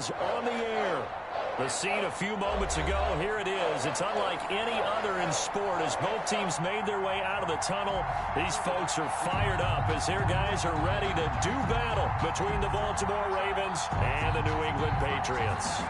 is on the air. The scene a few moments ago, here it is. It's unlike any other in sport as both teams made their way out of the tunnel. These folks are fired up as their guys are ready to do battle between the Baltimore Ravens and the New England Patriots.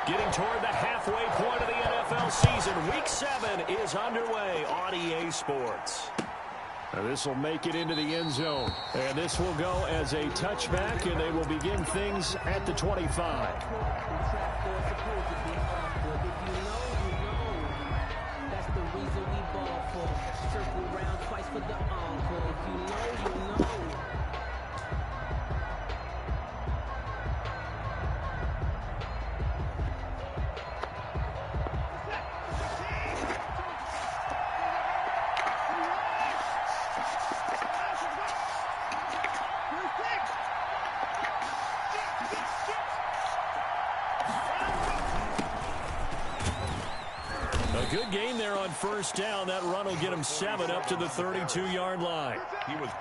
Getting toward the halfway point of the NFL season. Week 7 is underway on EA Sports. Now this will make it into the end zone. And this will go as a touchback, and they will begin things at the 25. That's the reason we ball for. Circle round twice for the encore. If you know, you know. Good game there on first down. That run will get him 7 up to the 32-yard line.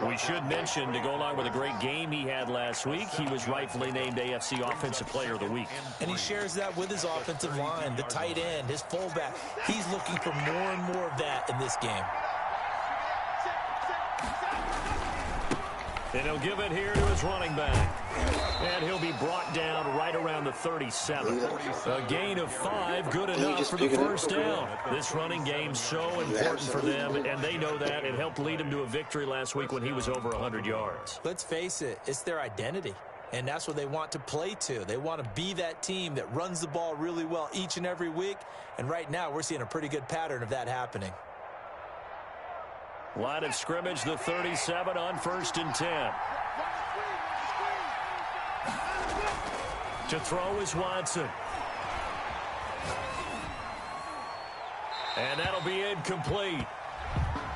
We should mention, to go along with a great game he had last week, he was rightfully named AFC Offensive Player of the Week. And he shares that with his offensive line, the tight end, his fullback. He's looking for more and more of that in this game. And he'll give it here to his running back. And he'll be brought down right around the 37. A gain of 5, good enough for the first down. This running game so important for them, and they know that. It helped lead him to a victory last week when he was over 100 yards. Let's face it, it's their identity. And that's what they want to play to. They want to be that team that runs the ball really well each and every week. And right now, we're seeing a pretty good pattern of that happening. Line of scrimmage, the 37 on 1st and 10. To throw is Watson. And that'll be incomplete.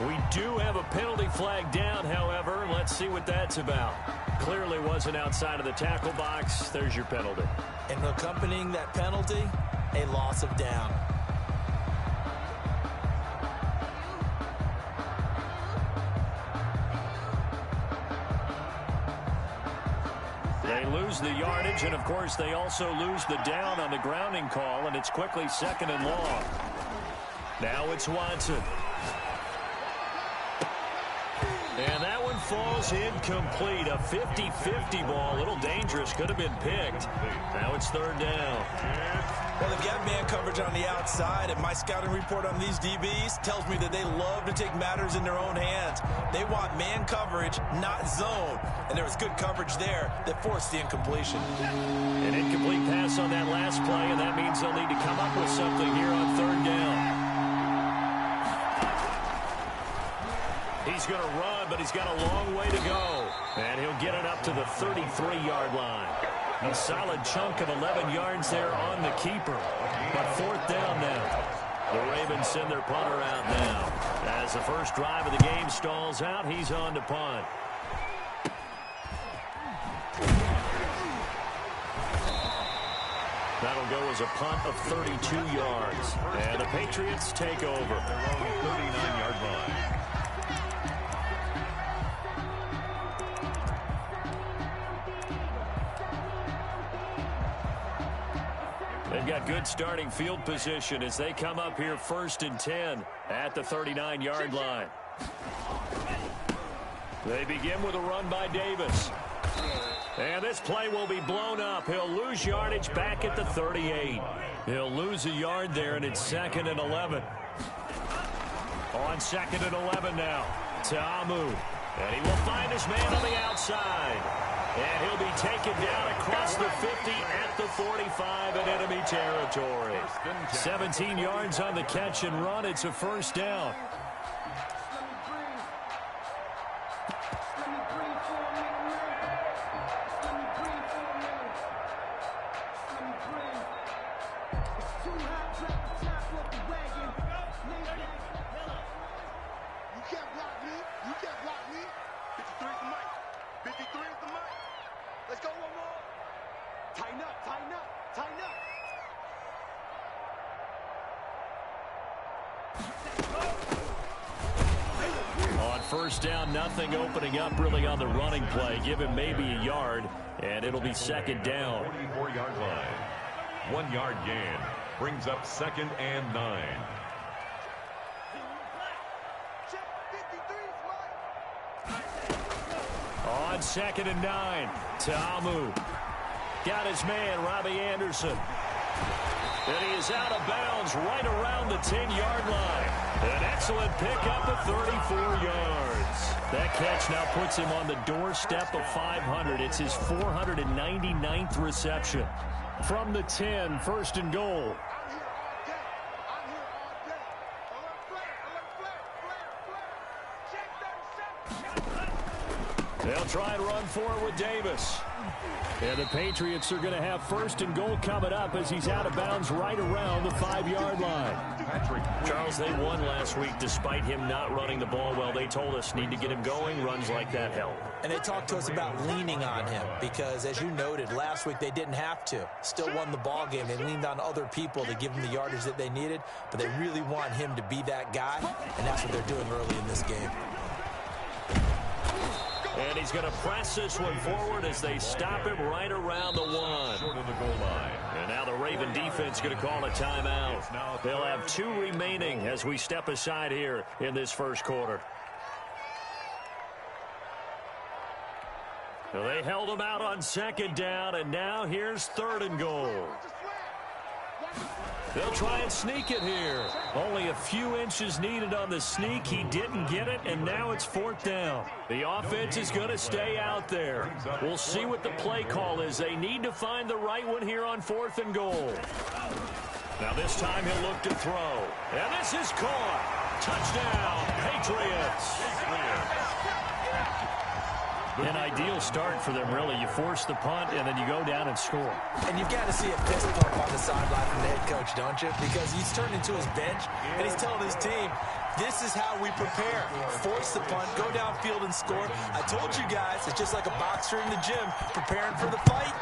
We do have a penalty flag down, however. Let's see what that's about. Clearly wasn't outside of the tackle box. There's your penalty. And accompanying that penalty, a loss of down. They lose the yardage, and of course they also lose the down on the grounding call, and it's quickly 2nd and long. Now it's Watson. And that one falls incomplete. A 50-50 ball, a little dangerous, could have been picked. Now it's 3rd down. Well, they've got man coverage on the outside, and my scouting report on these DBs tells me that they love to take matters in their own hands. They want man coverage, not zone. And there was good coverage there that forced the incompletion. An incomplete pass on that last play, and that means they'll need to come up with something here on 3rd down. He's going to run, but he's got a long way to go. And he'll get it up to the 33-yard line. A solid chunk of 11 yards there on the keeper. But 4th down now. The Ravens send their punter out now. As the first drive of the game stalls out, he's on to punt. That'll go as a punt of 32 yards. And the Patriots take over. Their own 39-yard line. They've got good starting field position as they come up here 1st and 10 at the 39-yard line. They begin with a run by Davis. And this play will be blown up. He'll lose yardage back at the 38. He'll lose a yard there, and it's 2nd and 11. On 2nd and 11 now. Ta'amu. And he will find his man on the outside. And he'll be taken down across the 50 at the 45 in enemy territory. 17 yards on the catch and run. It's a 1st down. You can't block me. 53 is the mic. 53 is the mic. Let's go one more. Tighten up, tighten up, tighten up. On first down, nothing opening up really on the running play. Give him maybe a yard, and it'll be second down. 44-yard line. 1 yard gain. Brings up 2nd and 9. On 2nd and 9, Ta'amu got his man, Robbie Anderson. And he is out of bounds right around the 10-yard line. An excellent pickup of 34 yards. That catch now puts him on the doorstep of 500. It's his 499th reception. From the 10, 1st and goal. They'll try and run forward with Davis. And the Patriots are going to have 1st and goal coming up as he's out of bounds right around the 5-yard line. Charles, they won last week despite him not running the ball well. They told us need to get him going. Runs like that help. And they talked to us about leaning on him because, as you noted, last week they didn't have to. Still won the ball game. They leaned on other people to give them the yardage that they needed, but they really want him to be that guy, and that's what they're doing early in this game. And he's going to press this one forward as they stop him right around the 1. Short of the goal line. And now the Raven defense going to call a timeout. They'll have 2 remaining as we step aside here in this first quarter. Well, they held him out on 2nd down, and now here's 3rd and goal. They'll try and sneak it here. Only a few inches needed on the sneak. He didn't get it, and now it's 4th down. The offense is going to stay out there. We'll see what the play call is. They need to find the right one here on 4th and goal. Now this time he'll look to throw. And this is caught. Touchdown, Patriots. An ideal start for them, really. You force the punt, and then you go down and score. And you've got to see a fist pump on the sideline from the head coach, don't you? Because he's turned into his bench, and he's telling his team, this is how we prepare. Force the punt, go downfield and score. I told you guys, it's just like a boxer in the gym preparing for the fight.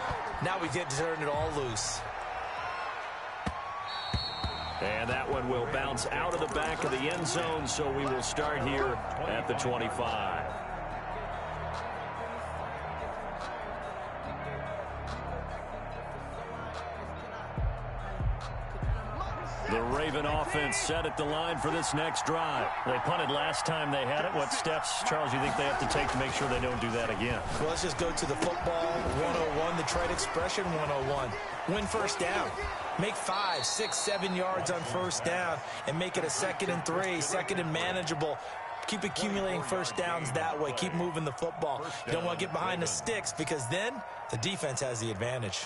Now we get to turn it all loose. And that one will bounce out of the back of the end zone, so we will start here at the 25. The Raven offense set at the line for this next drive. They punted last time they had it. What steps, Charles, you think they have to take to make sure they don't do that again? Well, let's just go to the football 101, the trade expression 101. Win first down. Make 5, 6, 7 yards on first down and make it a 2nd and 3, 2nd and manageable. Keep accumulating first downs that way. Keep moving the football. You don't want to get behind the sticks because then the defense has the advantage.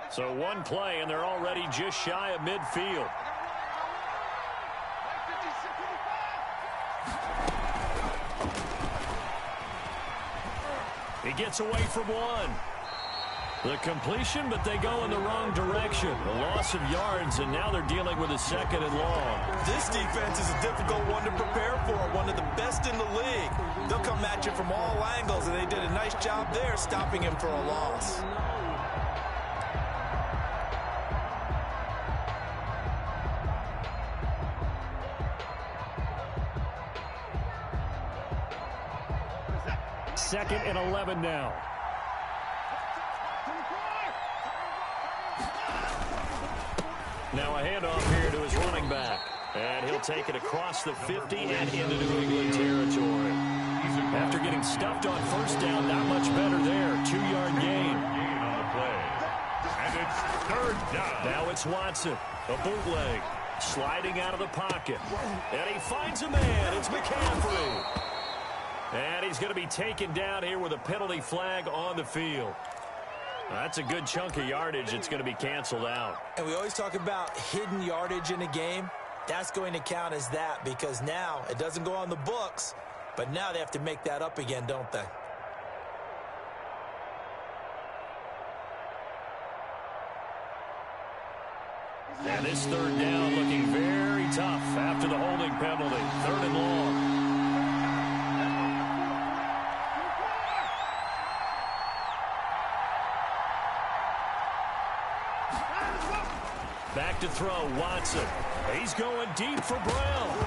So one play, and they're already just shy of midfield. He gets away from one. The completion, but they go in the wrong direction. A loss of yards, and now they're dealing with a 2nd and long. This defense is a difficult one to prepare for, one of the best in the league. They'll come at you from all angles, and they did a nice job there stopping him for a loss. Second and 11 now. Now a handoff here to his running back. And he'll take it across the 50 and into New England territory. After getting stuffed on first down, not much better there. 2-yard gain. On the play. And it's 3rd down. Now it's Watson. A bootleg. Sliding out of the pocket. And he finds a man. It's McCaffrey. And he's going to be taken down here with a penalty flag on the field. That's a good chunk of yardage. It's going to be canceled out. And we always talk about hidden yardage in a game. That's going to count as that because now it doesn't go on the books, but now they have to make that up again, don't they? And this 3rd down looking very tough after the holding penalty. 3rd and long. Back to throw, Watson. He's going deep for Brown.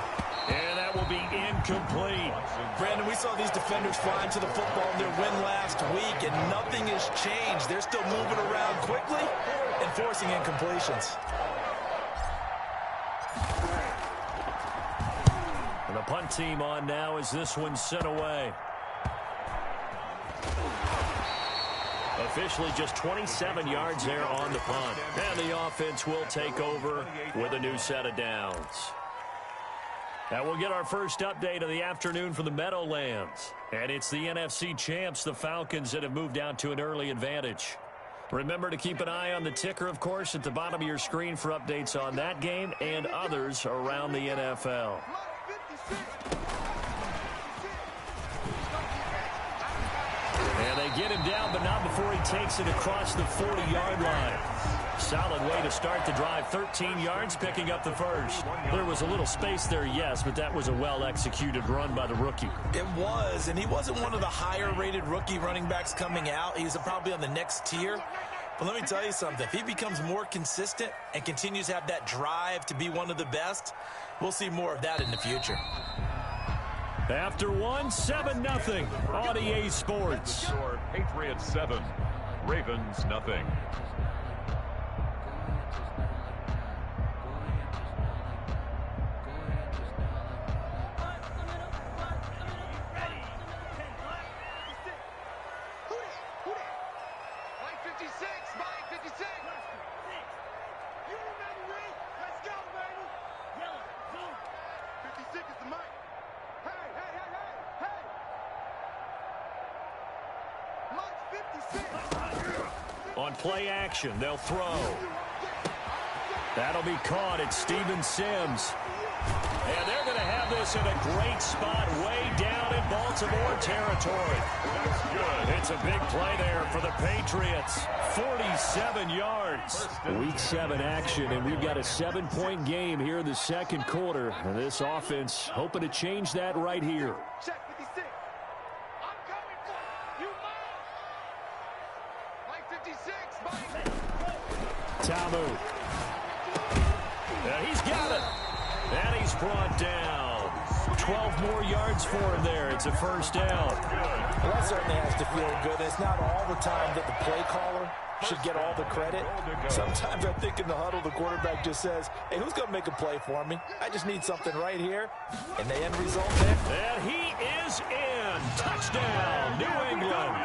And that will be incomplete. Brandon, we saw these defenders flying to the football in their win last week, and nothing has changed. They're still moving around quickly and forcing incompletions. And the punt team on now as this one sent away. Officially just 27 yards there on the punt. And the offense will take over with a new set of downs. Now we'll get our first update of the afternoon from the Meadowlands. And it's the NFC champs, the Falcons, that have moved out to an early advantage. Remember to keep an eye on the ticker, of course, at the bottom of your screen for updates on that game and others around the NFL. And they get him down, but not before he takes it across the 40-yard line. Solid way to start the drive. 13 yards, picking up the first. There was a little space there, yes, but that was a well-executed run by the rookie. It was, and he wasn't one of the higher-rated rookie running backs coming out. He's probably on the next tier. But let me tell you something. If he becomes more consistent and continues to have that drive to be one of the best, we'll see more of that in the future. After one, 7-0 on EA Sports. Score, Patriots 7, Ravens nothing. On play action, they'll throw. That'll be caught. It's Steven Sims. And they're going to have this in a great spot way down in Baltimore territory. That's good. It's a big play there for the Patriots. 47 yards. Week 7 action, and we've got a 7-point game here in the second quarter. And this offense hoping to change that right here. Check 56. I'm coming for you, Mike 56, Mike. Tamu. And he's got it. And he's brought down. 12 more yards for him there. It's a first down. Well, that certainly has to feel good. It's not all the time that the play caller should get all the credit. Sometimes I think in the huddle, the quarterback just says, hey, who's going to make a play for me? I just need something right here. And the end result there. And he is in. Touchdown, New England.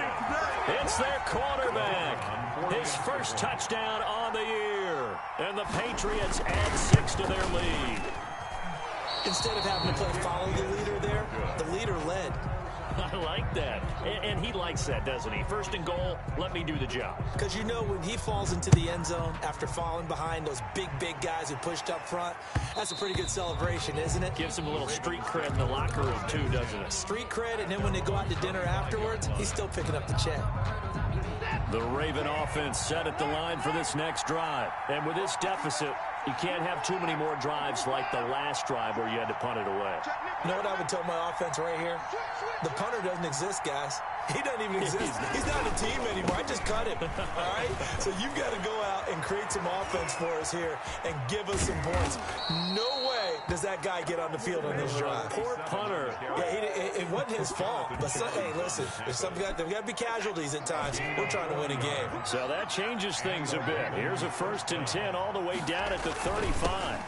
It's their quarterback. His first touchdown on the year. And the Patriots add 6 to their lead. Instead of having to play follow the leader there, the leader led. I like that. And he likes that, doesn't he? First and goal, let me do the job. Because you know when he falls into the end zone after falling behind those big guys who pushed up front, that's a pretty good celebration, isn't it? Gives him a little street cred in the locker room, too, doesn't it? Street cred, and then when they go out to dinner afterwards, he's still picking up the check. The Raven offense set at the line for this next drive. And with this deficit, you can't have too many more drives like the last drive where you had to punt it away. You know what I would tell my offense right here? The punter doesn't exist, guys. He doesn't even exist. He's not a team anymore. I just cut him, all right? So you've got to go out and create some offense for us here and give us some points. No way does that guy get on the field on this drive. Poor punter. Yeah, it wasn't his fault. But, hey, listen, there's got to be casualties at times. We're trying to win a game. So that changes things a bit. Here's a 1st and 10 all the way down at the 35.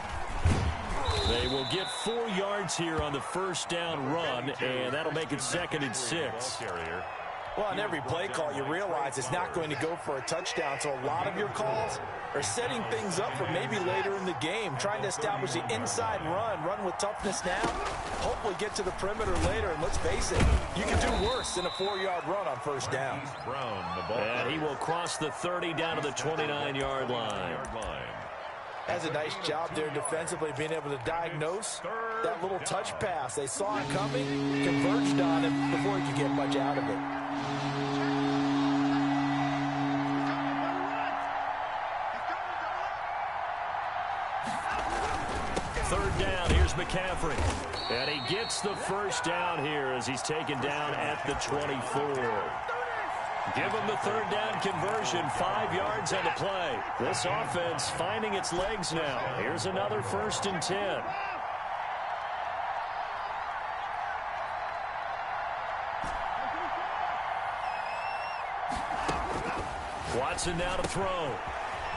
They will get 4 yards here on the first down run, and that'll make it 2nd and 6. Well, on every play call, you realize it's not going to go for a touchdown, so a lot of your calls are setting things up for maybe later in the game, trying to establish the inside run with toughness now, hopefully get to the perimeter later, and let's face it, you can do worse than a 4-yard run on first down. And he will cross the 30 down to the 29-yard line. Has a nice job there defensively, being able to diagnose that little touch pass. They saw it coming, converged on him before he could get much out of it. Third down, here's McCaffrey. And he gets the first down here as he's taken down at the 24. Give them the third down conversion, 5 yards on the play. This offense finding its legs now. Here's another 1st and 10. Watson now to throw.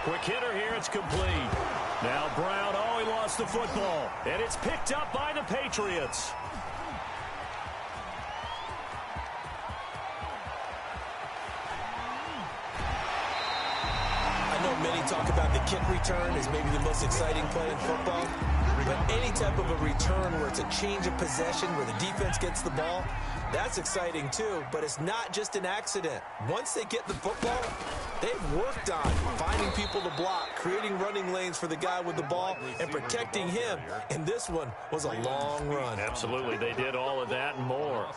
Quick hitter here, it's complete. Now Brown, he lost the football. And it's picked up by the Patriots. I know many talk about the kick return as maybe the most exciting play in football. But any type of a return where it's a change of possession, where the defense gets the ball, that's exciting too. But it's not just an accident. Once they get the football, they've worked on finding people to block, creating running lanes for the guy with the ball, and protecting him. And this one was a long run. Absolutely, they did all of that and more.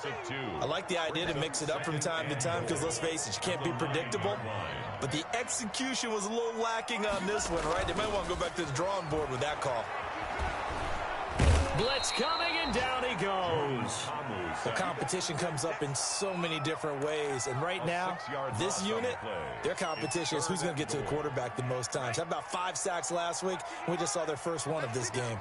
I like the idea to mix it up from time to time because, let's face it, you can't be predictable. But the execution was a little lacking on this one, right? They might want to go back to the drawing board with that call. Blitz coming, and down he goes. The competition comes up in so many different ways. And right now, this unit, their competition is who's going to get to the quarterback the most times. How about 5 sacks last week? We just saw their first one of this game.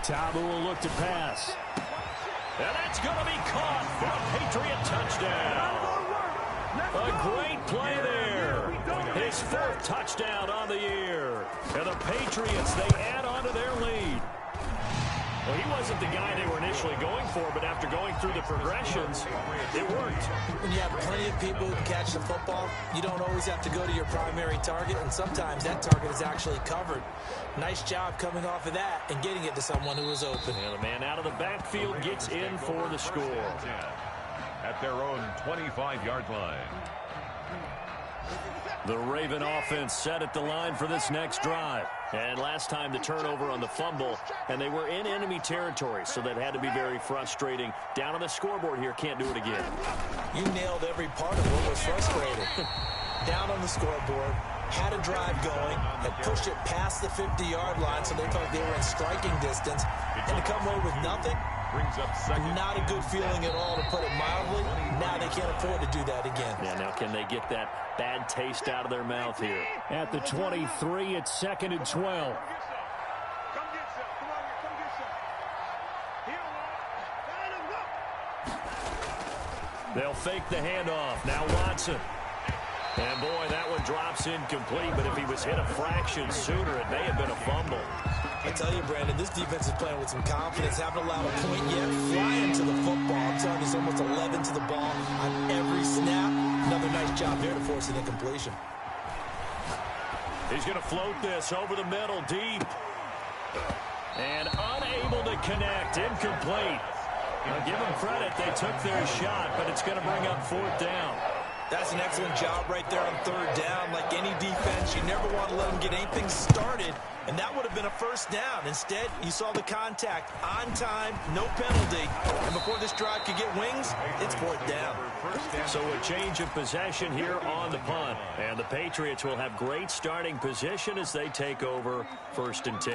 Tabu will look to pass. And that's going to be caught for a Patriot touchdown. A great play there. His 4th touchdown on the year. And the Patriots, they add on to their lead. Well, he wasn't the guy they were initially going for, but after going through the progressions, it worked. When you have plenty of people who can catch the football, you don't always have to go to your primary target, and sometimes that target is actually covered. Nice job coming off of that and getting it to someone who was open. And the man out of the backfield gets in for the score. At their own 25-yard line. The Raven offense set at the line for this next drive. And last time the turnover on the fumble, and they were in enemy territory, so that had to be very frustrating. Down on the scoreboard here, can't do it again. You nailed every part of what was frustrating. Down on the scoreboard, had a drive going, had pushed it past the 50-yard line, so they thought they were in striking distance, and to come away with nothing, Brings up second. not a good feeling at all, to put it mildly. Now they can't afford to do that again. Yeah, now can they get that bad taste out of their mouth here? At the 23, it's 2nd and 12. Come get some. Come on here. Come get some. Here, Let him go. They'll fake the handoff. Now Watson. And boy, that one drops incomplete, but if he was hit a fraction sooner, it may have been a fumble. I tell you, Brandon, this defense is playing with some confidence. Haven't allowed a point yet. Flying to the football. I'm telling you, it's almost 11 to the ball on every snap. Another nice job there to force an incompletion. He's going to float this over the middle, deep. And unable to connect. Incomplete. Now, give them credit. They took their shot, but it's going to bring up 4th down. That's an excellent job right there on 3rd down. Like any defense, you never want to let them get anything started, and that would have been a 1st down. Instead, you saw the contact on time, no penalty, and before this drive could get wings, it's 4th down. So a change of possession here on the punt, and the Patriots will have great starting position as they take over 1st and 10.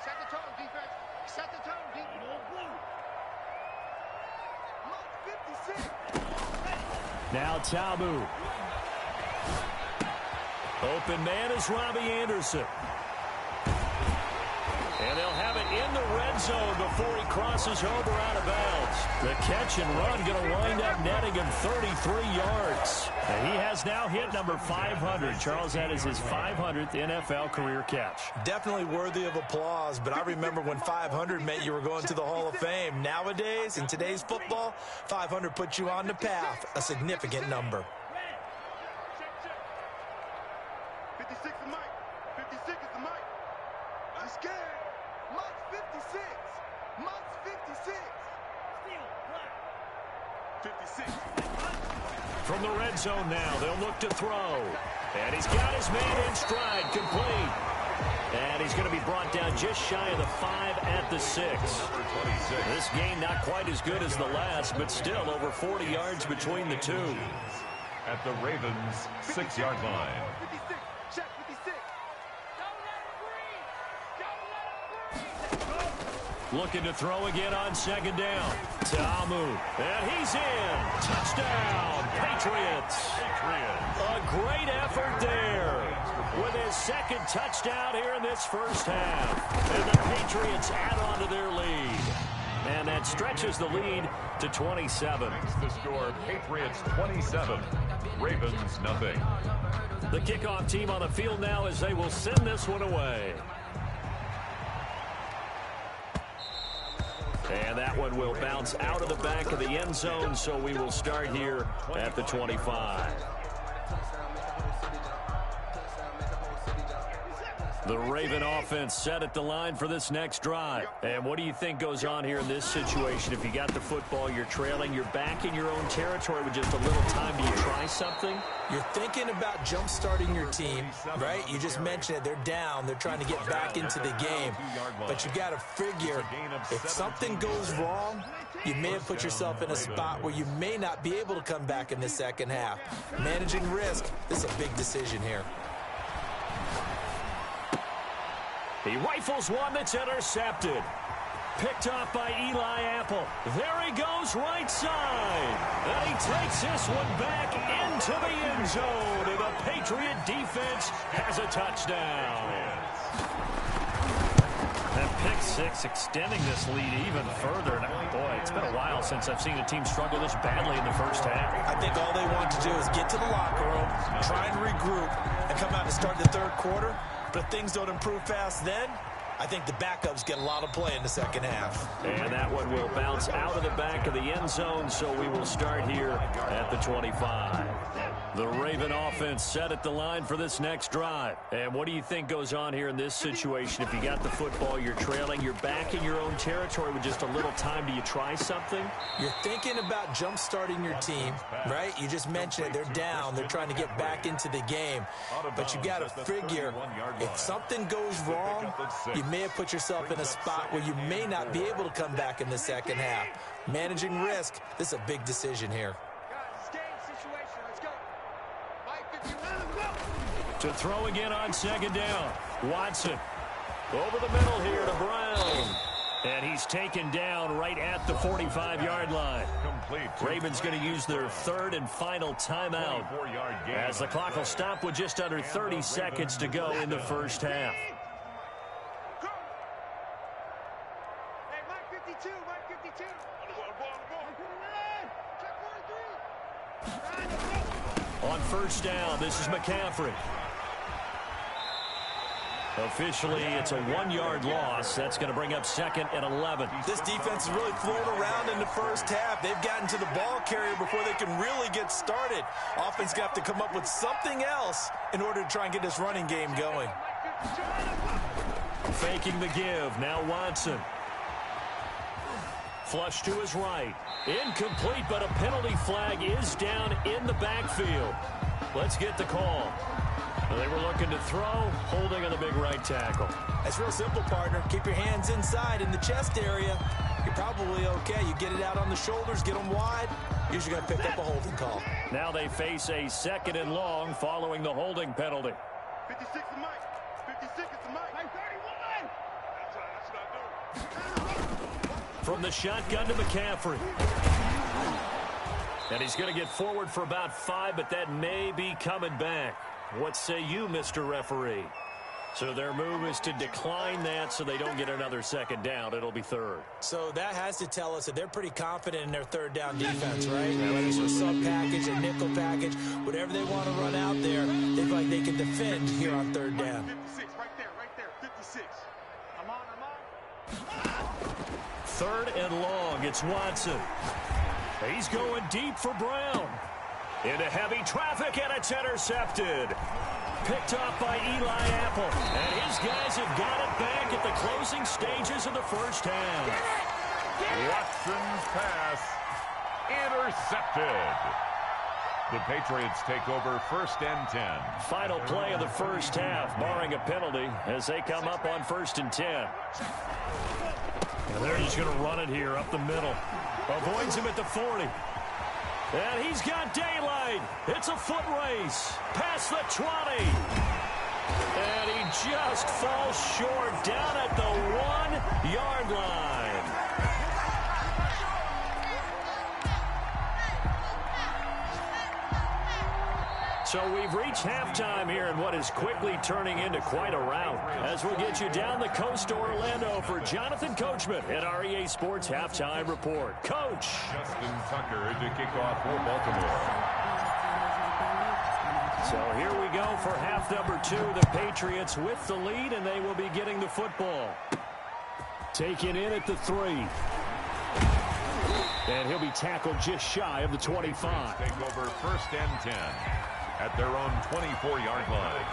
Set the tone, defense. Set the tone, defense. Now Tabu. Open man is Robbie Anderson. And they'll have it in the red zone before he crosses over out of bounds. The catch and run going to wind up netting him 33 yards. And he has now hit number 500. Charles, that is his 500th NFL career catch. Definitely worthy of applause, but I remember when 500 meant you were going to the Hall of Fame. Nowadays, in today's football, 500 puts you on the path, a significant number. 56 is Mike. 56 is the Mike. I'm scared. Mike's 56. Mike's 56. Still black. 56. From the red zone now, they'll look to throw. And he's got his man in stride, complete. And he's going to be brought down just shy of the 5 at the 6. This game not quite as good as the last, but still over 40 yards between the two. At the Ravens' 6-yard line. 56. Check 56. Don't let him breathe. Looking to throw again on second down. Tamu. And he's in. Touchdown, Patriots. A great effort there with his second touchdown here in this first half. And the Patriots add on to their lead. And that stretches the lead to 27. The score, Patriots 27, Ravens nothing. The kickoff team on the field now as they will send this one away. And that one will bounce out of the back of the end zone, so we will start here at the 25. The Raven offense set at the line for this next drive. And what do you think goes on here in this situation? If you got the football, you're trailing, you're back in your own territory with just a little time. Do you try something? You're thinking about jump-starting your team, right? You just mentioned it. They're down. They're trying to get back into the game. But you got to figure, if something goes wrong, you may have put yourself in a spot where you may not be able to come back in the second half. Managing risk, this is a big decision here. He rifles one that's intercepted. Picked off by Eli Apple. There he goes right side. And he takes this one back into the end zone. And the Patriot defense has a touchdown. That pick six extending this lead even further. And boy, it's been a while since I've seen a team struggle this badly in the first half. I think all they want to do is get to the locker room, try and regroup, and come out and start the third quarter. But if things don't improve fast then, I think the backups get a lot of play in the second half. And that one will bounce out of the back of the end zone, so we will start here at the 25. The Raven offense set at the line for this next drive. And what do you think goes on here in this situation? If you got the football, you're trailing, you're back in your own territory with just a little time. Do you try something? You're thinking about jump-starting your team, right? You just mentioned it. They're down. They're trying to get back into the game. But you got to figure, if something goes wrong, you may have put yourself in a spot where you may not be able to come back in the second half. Managing risk, this is a big decision here. To throw again on second down. Watson over the middle here to Brown. And he's taken down right at the 45-yard line. Ravens going to use their third and final timeout as the clock will stop with just under 30 seconds to go in the first half. On first down, this is McCaffrey. Officially, it's a 1-yard loss. That's going to bring up second and 11. This defense is really floating around in the first half. They've gotten to the ball carrier before they can really get started. Offense got to come up with something else in order to try and get this running game going. Faking the give. Now Watson. Flush to his right. Incomplete, but a penalty flag is down in the backfield. Let's get the call. They were looking to throw, holding on the big right tackle. That's real simple, partner. Keep your hands inside in the chest area. You're probably okay. You get it out on the shoulders, get them wide. Usually going to pick up a holding call. Now they face a second and long following the holding penalty. 56 is Mike. 56 is Mike. 31. That's what I do. From the shotgun to McCaffrey. And he's going to get forward for about 5, but that may be coming back. What say you, Mr. Referee? So their move is to decline that so they don't get another second down. It'll be third. So that has to tell us that they're pretty confident in their third down defense, right? Whether it's a sub package or nickel package, whatever they want to run out there, they feel like they can defend here on third down. 56, right there, 56. I'm on. Third and long, it's Watson. He's going deep for Brown. Into heavy traffic, and it's intercepted. Picked off by Eli Apple. And his guys have got it back at the closing stages of the first half. Watson's pass intercepted. The Patriots take over first and 10. Final play of the first half, barring a penalty, as they come up on first and 10. And they're just going to run it here up the middle. Avoids him at the 40. And he's got daylight. It's a foot race. Past the 20. And he just falls short down at the 1-yard line. So we've reached halftime here in what is quickly turning into quite a rout. As we'll get you down the coast to Orlando for Jonathan Coachman at our EA Sports Halftime Report. Coach. Justin Tucker to kick off for Baltimore. So here we go for half number 2. The Patriots with the lead, and they will be getting the football. Taken in at the 3. And he'll be tackled just shy of the 25. Take over 1st and 10 at their own 24-yard line.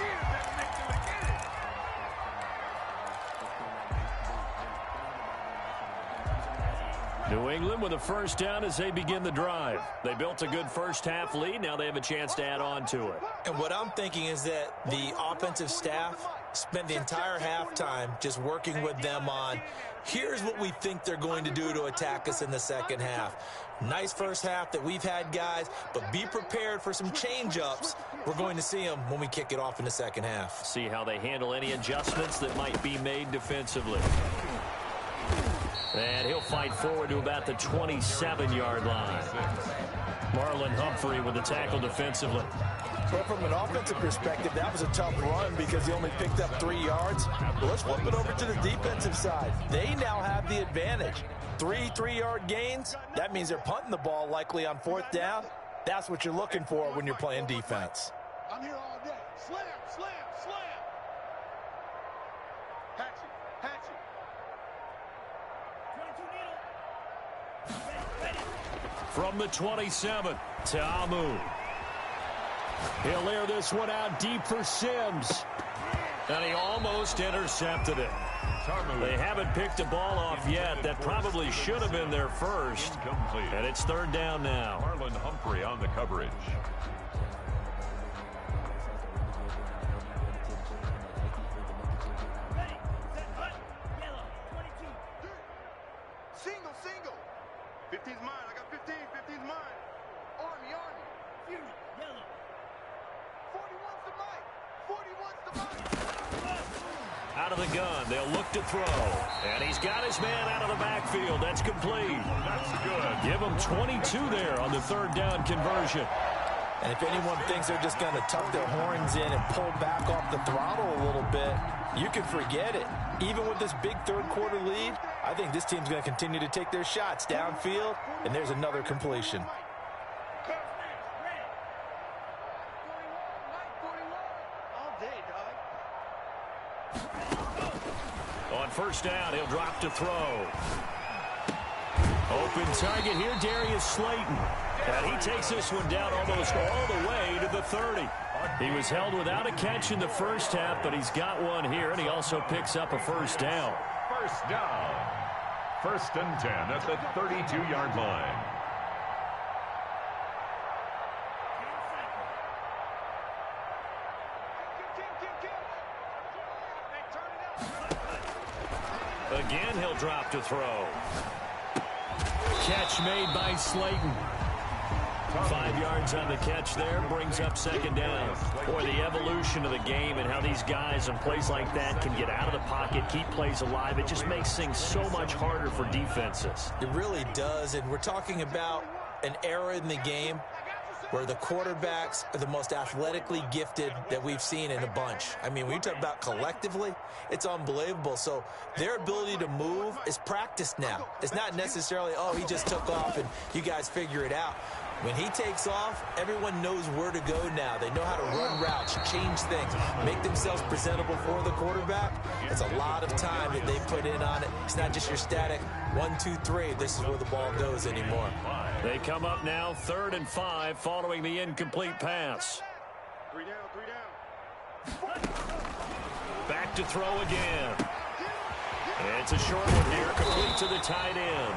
New England with a first down as they begin the drive. They built a good first-half lead. Now they have a chance to add on to it. And what I'm thinking is that the offensive staff spent the entire halftime just working with them on, here's what we think they're going to do to attack us in the second half. Nice first half that we've had, guys, but be prepared for some change-ups. We're going to see them when we kick it off in the second half. See how they handle any adjustments that might be made defensively. And he'll fight forward to about the 27-yard line. Marlon Humphrey with the tackle defensively. Well, from an offensive perspective, that was a tough run because he only picked up 3 yards. But let's flip it over to the defensive side. They now have the advantage. 3 3-yard gains, that means they're punting the ball likely on 4th down. That's what you're looking for when you're playing defense. I'm here all day. Slam, slam, slam. Hatchet, hatchet. From the 27, Ta'amu. He'll air this one out deep for Sims. And he almost intercepted it. They haven't picked the ball off yet. That probably should have been their first. Incomplete. And it's 3rd down now. Marlon Humphrey on the coverage. Single, single. 15's mine. I got 15. 15's mine. Army, army. Fury, yellow. 41's the mic. 41's the mic. Out of the gun, they'll look to throw. And he's got his man out of the backfield. That's complete. That's good. Give him 22 there on the 3rd down conversion. And if anyone thinks they're just going to tuck their horns in and pull back off the throttle a little bit, you can forget it. Even with this big 3rd quarter lead, I think this team's going to continue to take their shots downfield, and there's another completion. On 1st down, he'll drop to throw. Open target here, Darius Slayton. And he takes this one down almost all the way to the 30. He was held without a catch in the first half, but he's got one here, and he also picks up a 1st down. 1st down. 1st and 10 at the 32-yard line. Again, he'll drop to throw. Catch made by Slayton. 5 yards on the catch there, brings up 2nd down. Boy, the evolution of the game and how these guys in plays like that can get out of the pocket, keep plays alive, it just makes things so much harder for defenses. It really does, and we're talking about an era in the game where the quarterbacks are the most athletically gifted that we've seen in a bunch. I mean, when you talk about collectively, it's unbelievable. So their ability to move is practiced now. It's not necessarily, oh, he just took off and you guys figure it out. When he takes off, everyone knows where to go now. They know how to run routes, change things, make themselves presentable for the quarterback. It's a lot of time that they put in on it. It's not just your static 1, 2, 3. This is where the ball goes anymore. They come up now 3rd and 5 following the incomplete pass. 3 down, 3 down. Back to throw again. It's a short one here, complete to the tight end.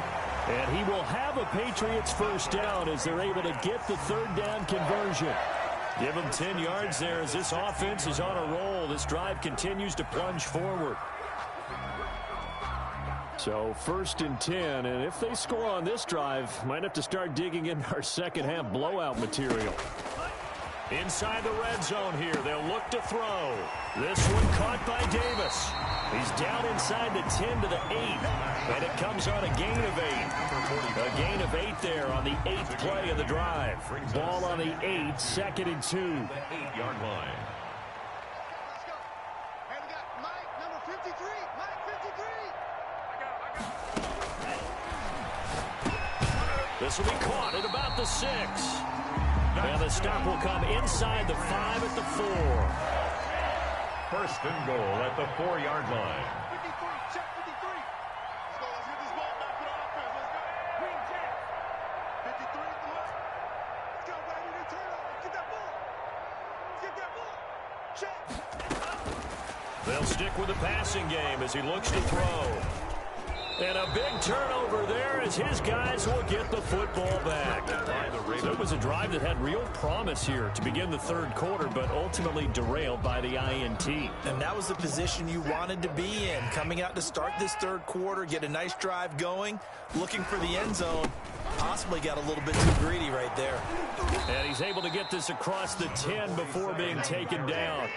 And he will have a Patriots 1st down as they're able to get the 3rd down conversion. Give him 10 yards there as this offense is on a roll. This drive continues to plunge forward. So 1st and 10, and if they score on this drive, might have to start digging in our second half blowout material. Inside the red zone here, they'll look to throw. This one caught by Davis. He's down inside the 10 to the 8, and it comes on a gain of 8. A gain of 8 there on the 8th play of the drive. Ball on the 8, 2nd and 2. The 8-yard line. Let's go. Hey, we got Mike, number 53. Mike, 53. This will be caught at about the 6. And the stop will come inside the 5 at the 4. First and goal at the 4-yard line. 53, check 53. Let's go, let's get this ball back to the offense. Let's go. Green Jack. 53 at the left. Let's go, baby. They turn over. Get that ball. Get that ball. Check. They'll stick with the passing game as he looks to throw. And a big turnover there as his guys will get the football back. So it was a drive that had real promise here to begin the third quarter, but ultimately derailed by the INT. And that was the position you wanted to be in. Coming out to start this third quarter, get a nice drive going, looking for the end zone. Possibly got a little bit too greedy right there. And he's able to get this across the 10 before being taken down.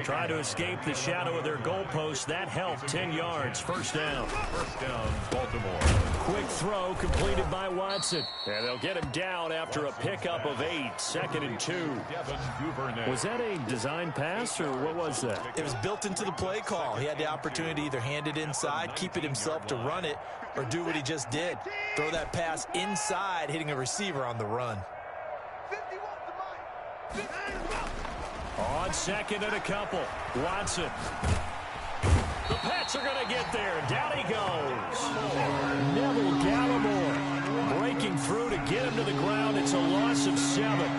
Try to escape the shadow of their goalpost. That helped. 10 yards. First down. First down, Baltimore. Quick throw completed by Watson. And they'll get him down after a pickup of 8. 2nd and 2. Devin Duvernay. Was that a design pass, or what was that? It was built into the play call. He had the opportunity to either hand it inside, keep it himself to run it, or do what he just did. Throw that pass inside, hitting a receiver on the run. 51 to Mike. 50. On 2nd and a couple. Watson. The Pats are going to get there. Down he goes. Neville Gallimore breaking through to get him to the ground. It's a loss of 7.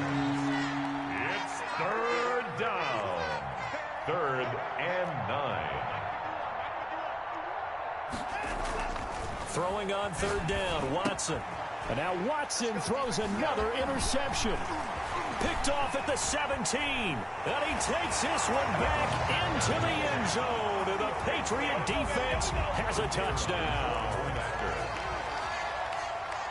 It's third down. 3rd and 9. Throwing on 3rd down. Watson. And now Watson throws another interception. Picked off at the 17. And he takes this one back into the end zone. And the Patriot defense has a touchdown.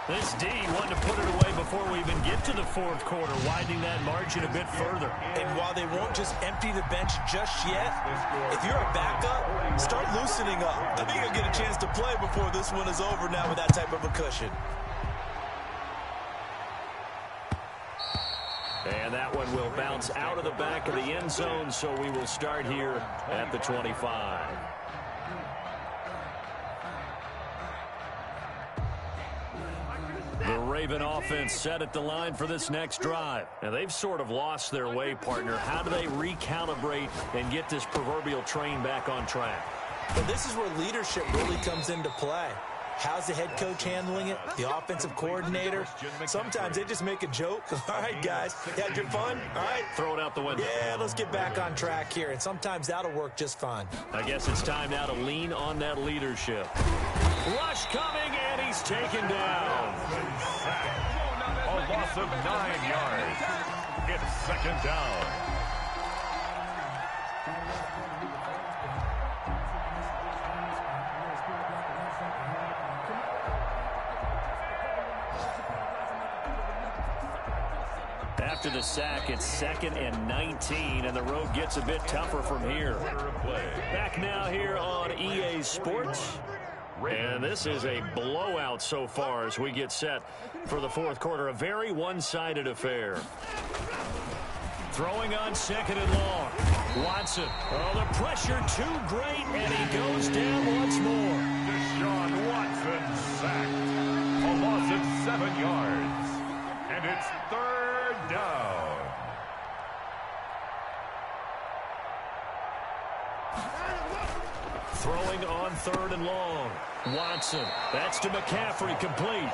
This D wanted to put it away before we even get to the fourth quarter, widening that margin a bit further. And while they won't just empty the bench just yet, if you're a backup, start loosening up. I think you'll get a chance to play before this one is over now with that type of a cushion. And that one will bounce out of the back of the end zone, so we will start here at the 25. The Raven offense set at the line for this next drive. And they've sort of lost their way, partner. How do they recalibrate and get this proverbial train back on track? But this is where leadership really comes into play. How's the head coach handling it? The offensive coordinator? Sometimes they just make a joke. All right, guys, you had your fun? All right. Throw it out the window. Yeah, let's get back on track here. And sometimes that'll work just fine. I guess it's time now to lean on that leadership. Rush coming, and he's taken down. A loss of 9 yards. It's 2nd down. After the sack, it's 2nd and 19, and the road gets a bit tougher from here. Back now here on EA Sports. And this is a blowout so far as we get set for the fourth quarter. A very one-sided affair. Throwing on 2nd and long. Watson. Oh, the pressure too great, and he goes down once more. Deshaun Watson sacked. A loss of 7 yards. And it's 3rd down. Throwing on 3rd and long. Watson. That's to McCaffrey. Complete.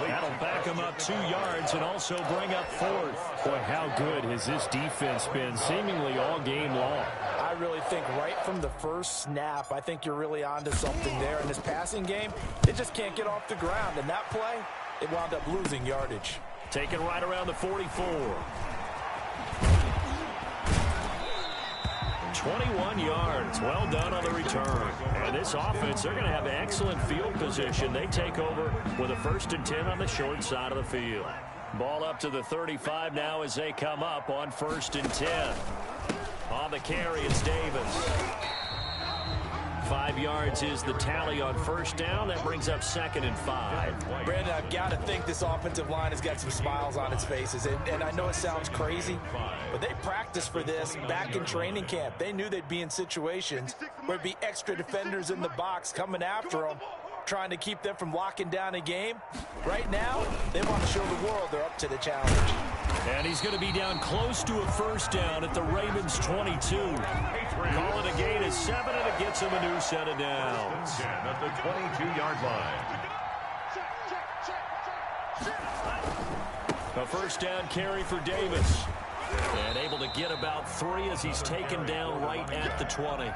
That'll back him up 2 yards and also bring up 4th. Boy, how good has this defense been seemingly all game long? I really think right from the first snap, I think you're really onto something there. In this passing game, they just can't get off the ground. And that play, it wound up losing yardage. Taken right around the 44. 21 yards. Well done on the return. And this offense, they're going to have excellent field position. They take over with a 1st and 10 on the short side of the field. Ball up to the 35 now as they come up on 1st and 10. On the carry, it's Davis. 5 yards is the tally on 1st down. That brings up 2nd and 5. Brandon, I've got to think this offensive line has got some smiles on its faces. And I know it sounds crazy, but they practiced for this back in training camp. They knew they'd be in situations where there'd be extra defenders in the box coming after them, trying to keep them from locking down a game. Right now, they want to show the world they're up to the challenge. And he's going to be down close to a 1st down at the Ravens' 22. Call it a gain of 7, and it gets him a new set of downs. At the 22-yard line. A 1st down carry for Davis. And able to get about 3 as he's taken down right at the 20.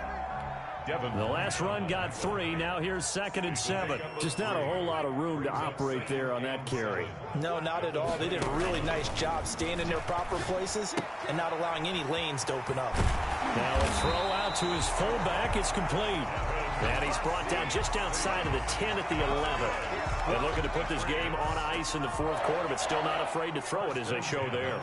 The last run got 3. Now here's 2nd and 7. Just not a whole lot of room to operate there on that carry. No, not at all. They did a really nice job staying in their proper places and not allowing any lanes to open up. Now a throw out to his fullback. It's complete. And he's brought down just outside of the 10 at the 11. They're looking to put this game on ice in the 4th quarter, but still not afraid to throw it as they show there.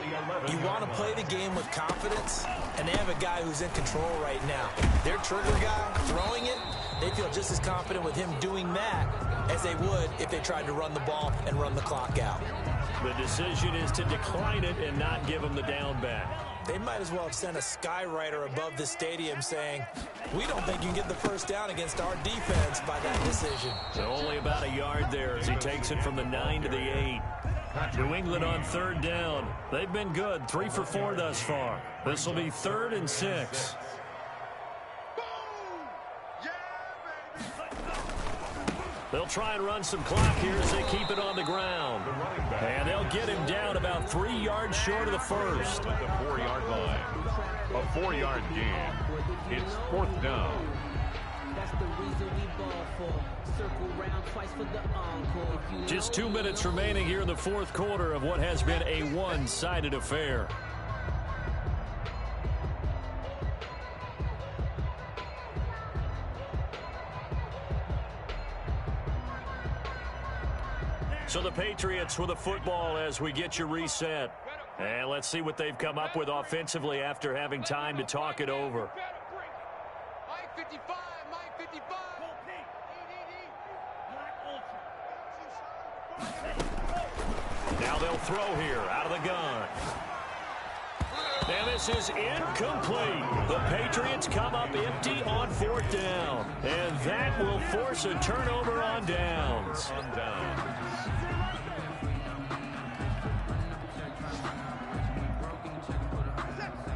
You want to play the game with confidence, and they have a guy who's in control right now. Their trigger guy throwing it, they feel just as confident with him doing that as they would if they tried to run the ball and run the clock out. The decision is to decline it and not give him the down back. They might as well have sent a skywriter above the stadium saying, we don't think you can get the 1st down against our defense by that decision. So only about a yard there as he takes it from the 9 to the 8. New England on 3rd down. They've been good, 3 for 4 thus far. This will be 3rd and 6. They'll try and run some clock here as they keep it on the ground. And they'll get him down about 3 yards short of the 1st. At the 4-yard line. A 4-yard gain. It's 4th down. That's the reason we ball for. Circle round twice for the encore. Just 2 minutes remaining here in the 4th quarter of what has been a one-sided affair. So the Patriots with the football as we get you reset. And let's see what they've come up with offensively after having time to talk it over. Now they'll throw here out of the gun. And this is incomplete. The Patriots come up empty on 4th down. And that will force a turnover on downs.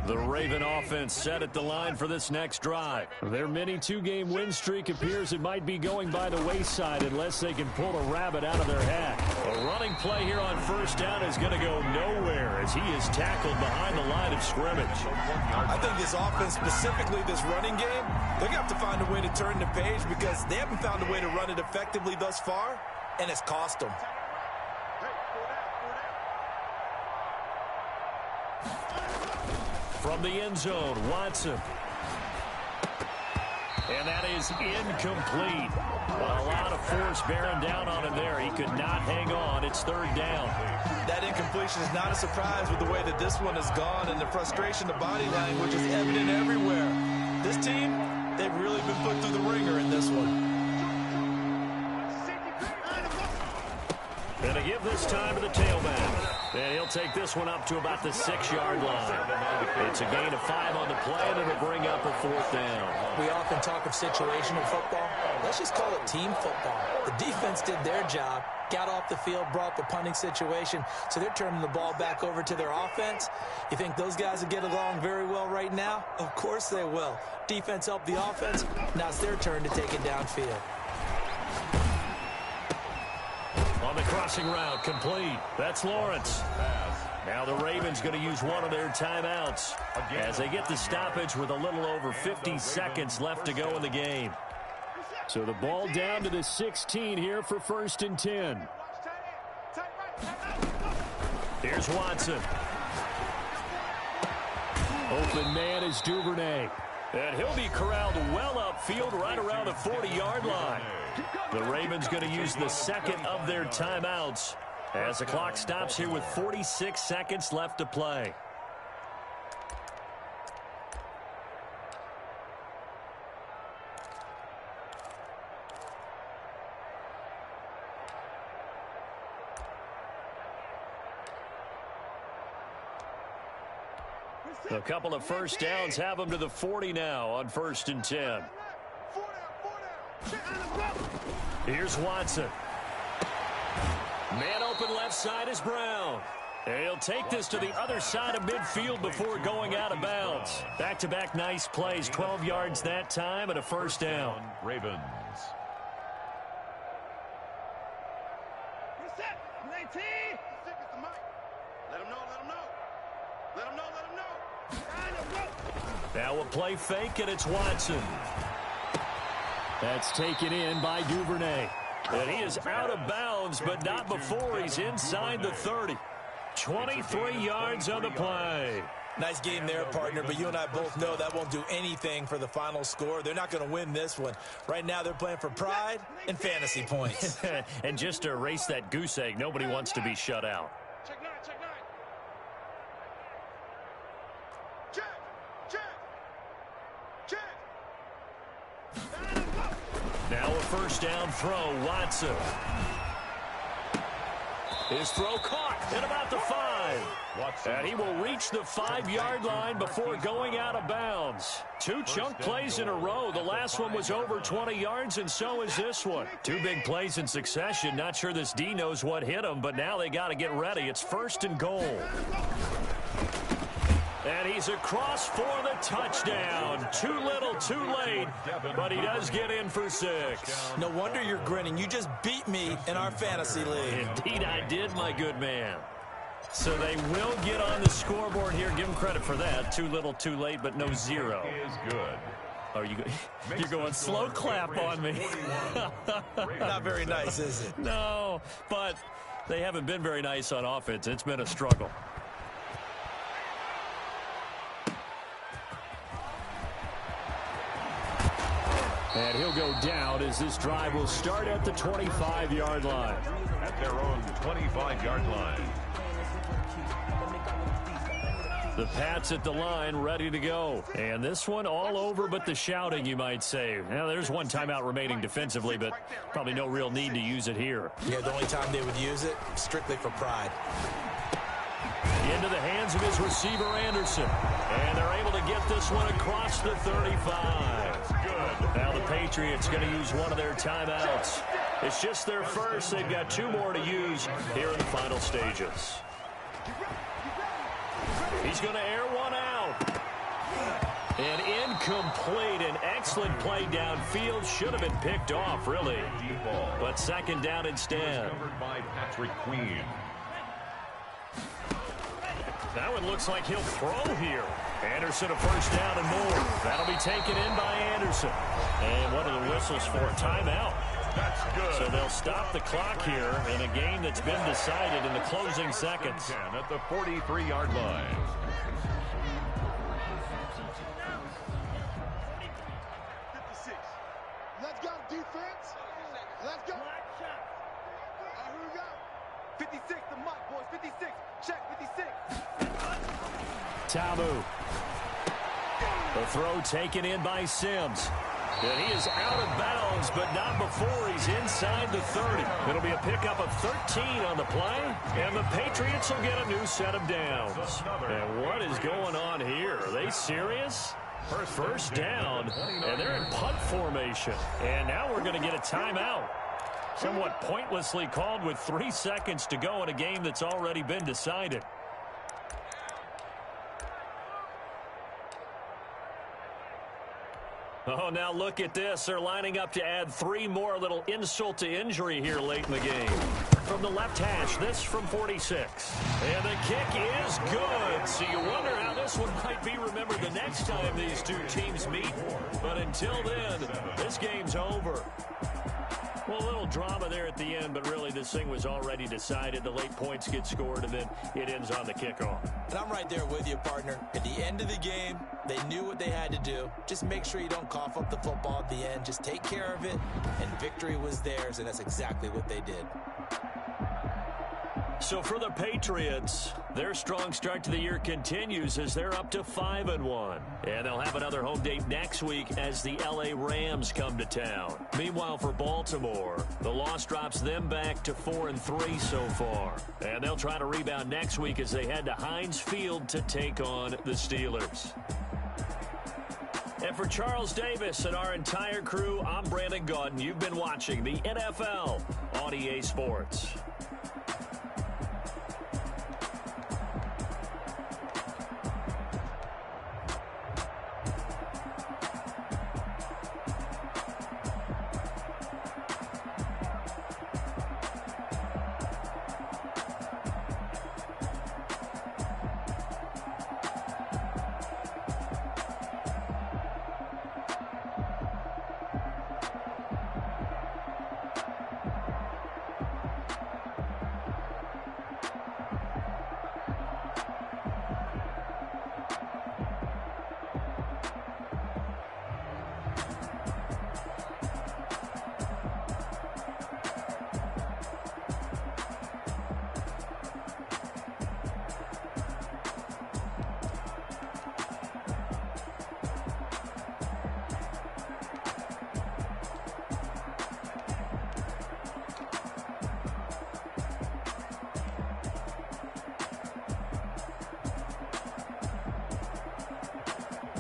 The Raven offense set at the line for this next drive. Their mini 2-game win streak appears it might be going by the wayside unless they can pull a rabbit out of their hat. A running play here on 1st down is going to go nowhere as he is tackled behind the line of scrimmage. I think this offense, specifically this running game, they're going to have to find a way to turn the page because they haven't found a way to run it effectively thus far, and it's cost them. From the end zone, Watson. And that is incomplete. A lot of force bearing down on him there. He could not hang on. It's 3rd down. That incompletion is not a surprise with the way that this one has gone, and the frustration, the body language is evident everywhere. This team, they've really been put through the ringer in this one. Going to give this time to the tailback. And he'll take this one up to about the 6-yard line. It's a gain of 5 on the play, and it'll bring up a 4th down. We often talk of situational football. Let's just call it team football. The defense did their job, got off the field, brought the punting situation, so they're turning the ball back over to their offense. You think those guys will get along very well right now? Of course they will. Defense helped the offense. Now it's their turn to take it downfield. On the crossing route, complete. That's Lawrence. Now the Ravens going to use one of their timeouts as they get the stoppage with a little over 50 seconds left to go in the game. So the ball down to the 16 here for 1st and 10. Here's Watson. Open man is Duvernay. And he'll be corralled well upfield right around the 40-yard line. The Ravens going to use the second of their timeouts As the clock stops here with 46 seconds left to play. A couple of first downs have them to the 40 now on 1st and 10. Here's Watson. Man open left side is Brown. And he'll take this to the other side of midfield before going out of bounds. Back-to-back nice plays, 12 yards that time and a first down. Ravens. Reset. 19. Let him know. Let him know. Let him know. Let him know. Now a play fake, and it's Watson. That's taken in by Duvernay. And he is out of bounds, but not before he's inside the 30. 23 yards on the play. Nice game there, partner, but you and I both know that won't do anything for the final score. They're not going to win this one. Right now, they're playing for pride and fantasy points. And just to erase that goose egg, nobody wants to be shut out. Check 9. Check 9. Now a first down throw, Watson. His throw caught at about the 5. And he will reach the 5-yard line before going out of bounds. 2 chunk plays in a row. The last one was over 20 yards, and so is this one. 2 big plays in succession. Not sure this D knows what hit him, but now they got to get ready. It's 1st and goal. And he's across for the touchdown. Too little, too late, but he does get in for 6. No wonder you're grinning. You just beat me in our fantasy league. Indeed I did, my good man. So they will get on the scoreboard here. Give them credit for that. Too little, too late, but no 0. Is good. Oh, you're going slow clap on me. Not very nice, is it? No, but they haven't been very nice on offense. It's been a struggle. And he'll go down as this drive will start at the 25-yard line. At their own 25-yard line. The Pats at the line, ready to go. And this one all over but the shouting, you might say. Now, there's one timeout remaining defensively, but probably no real need to use it here. Yeah, the only time they would use it, strictly for pride. Into the hands of his receiver, Anderson. And they're able to get this one across the 35. Good. Now the Patriots going to use one of their timeouts. It's just their first. They've got 2 more to use here in the final stages. He's going to air one out. And incomplete. An excellent play downfield. Should have been picked off, really. But 2nd down instead. Covered by Patrick Queen. That one looks like he'll throw here. Anderson a first down and more. That'll be taken in by Anderson. And one of the whistles for a timeout. That's good. So they'll stop the clock here in a game that's been decided in the closing seconds. At the 43-yard line. Let's go, defense. Let's go. Here we go. 56, the mic, boys. 56. Check 56. Tamu. The throw taken in by Sims. And he is out of bounds, but not before he's inside the 30. It'll be a pickup of 13 on the play, and the Patriots will get a new set of downs. And what is going on here? Are they serious? First down, and they're in punt formation. And now we're going to get a timeout. Somewhat pointlessly called with 3 seconds to go in a game that's already been decided. Oh, now look at this. They're lining up to add 3 more, little insult to injury here late in the game. From the left hash, this from 46. And the kick is good. So you wonder how this one might be remembered the next time these 2 teams meet. But until then, this game's over. Well, a little drama there at the end, but really this thing was already decided. The late points get scored, and then it ends on the kickoff. And I'm right there with you, partner. At the end of the game, they knew what they had to do. Just make sure you don't cough up the football at the end. Just take care of it, and victory was theirs, and that's exactly what they did. So for the Patriots, their strong start to the year continues as they're up to 5-1. And they'll have another home date next week as the L.A. Rams come to town. Meanwhile, for Baltimore, the loss drops them back to 4-3 so far. And they'll try to rebound next week as they head to Heinz Field to take on the Steelers. And for Charles Davis and our entire crew, I'm Brandon Gaudin. You've been watching the NFL on EA Sports.